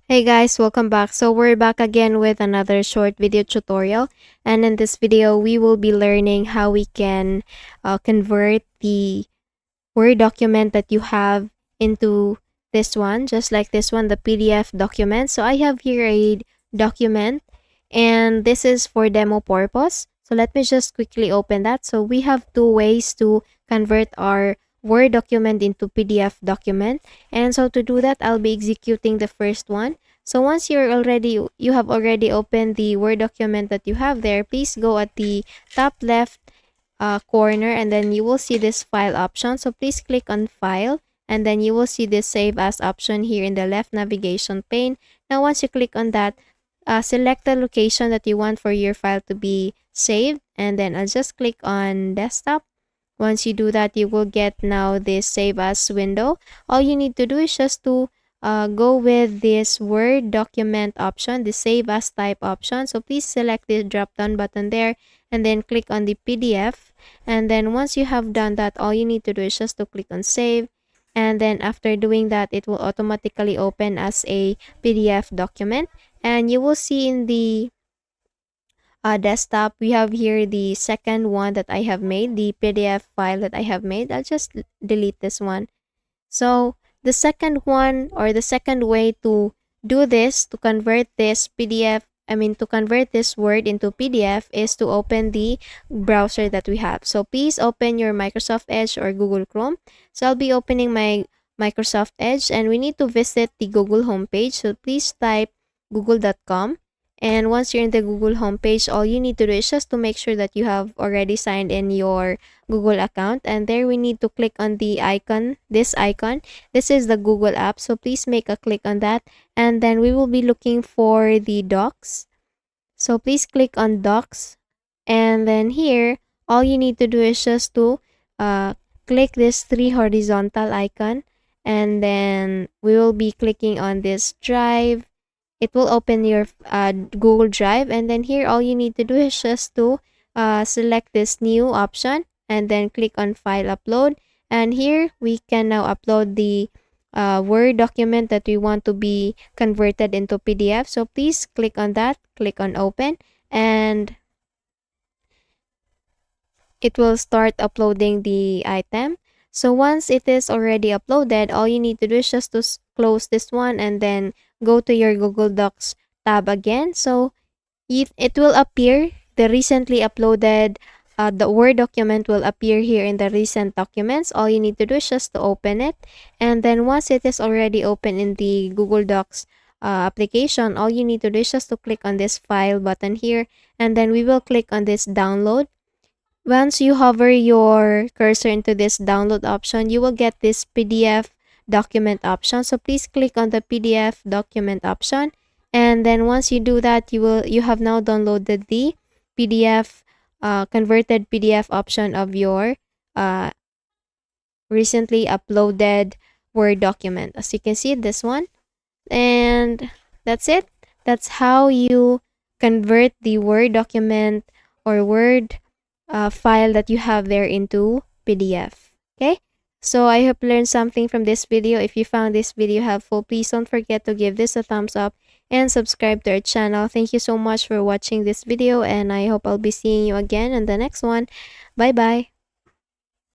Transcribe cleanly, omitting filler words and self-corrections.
Hey guys, welcome back. So we're back again with another short video tutorial, and in this video we will be learning how we can convert the Word document that you have into this one, just like this one, the PDF document. So I have here a document, and this is for demo purpose. So let me just quickly open that. So we have two ways to convert our Word document into PDF document. And so to do that, I'll be executing the first one. So once you have already opened the Word document that you have there, please go at the top left corner, and then you will see this file option. So please click on file, and then you will see this save as option here in the left navigation pane. Now once you click on that, select the location that you want for your file to be saved, and then I'll just click on desktop. Once you do that, you will get now this save as window. All you need to do is just to go with this Word document option, the save as type option. So please select the drop down button there, and then click on the PDF. And then once you have done that, all you need to do is just to click on save. And then after doing that, it will automatically open as a PDF document. And you will see in the desktop, we have here the second one that I have made, the PDF file that I have made. I'll just delete this one. So the second one, or the second way to do this, to convert this to convert this Word into PDF, is to open the browser that we have. So please open your Microsoft Edge or Google Chrome. So I'll be opening my Microsoft Edge, and we need to visit the Google homepage. So please type google.com. And once you're in the Google homepage, all you need to do is just to make sure that you have already signed in your Google account. And there we need to click on the icon, this icon. This is the Google app. So please make a click on that. And then we will be looking for the docs. So please click on docs. And then here, all you need to do is just to click this three horizontal icon. And then we will be clicking on this drive. It will open your Google Drive, and then here all you need to do is just to select this new option, and then click on file upload. And here we can now upload the Word document that we want to be converted into PDF. So please click on that, click on open, and it will start uploading the item. So once it is already uploaded, all you need to do is just to close this one, and then go to your Google Docs tab again. So it will appear, the recently uploaded, the Word document will appear here in the recent documents. All you need to do is just to open it. And then once it is already open in the Google Docs application, all you need to do is just to click on this file button here, and then we will click on this download. Once you hover your cursor into this download option, you will get this PDF document option. So please click on the PDF document option. And then once you do that, you have now downloaded the PDF, converted PDF option of your recently uploaded Word document. As you can see, this one. And that's it. That's how you convert the Word document or Word file that you have there into PDF. Okay, so I hope you learned something from this video. If you found this video helpful, please don't forget to give this a thumbs up and subscribe to our channel. Thank you so much for watching this video, and I hope I'll be seeing you again in the next one. Bye bye.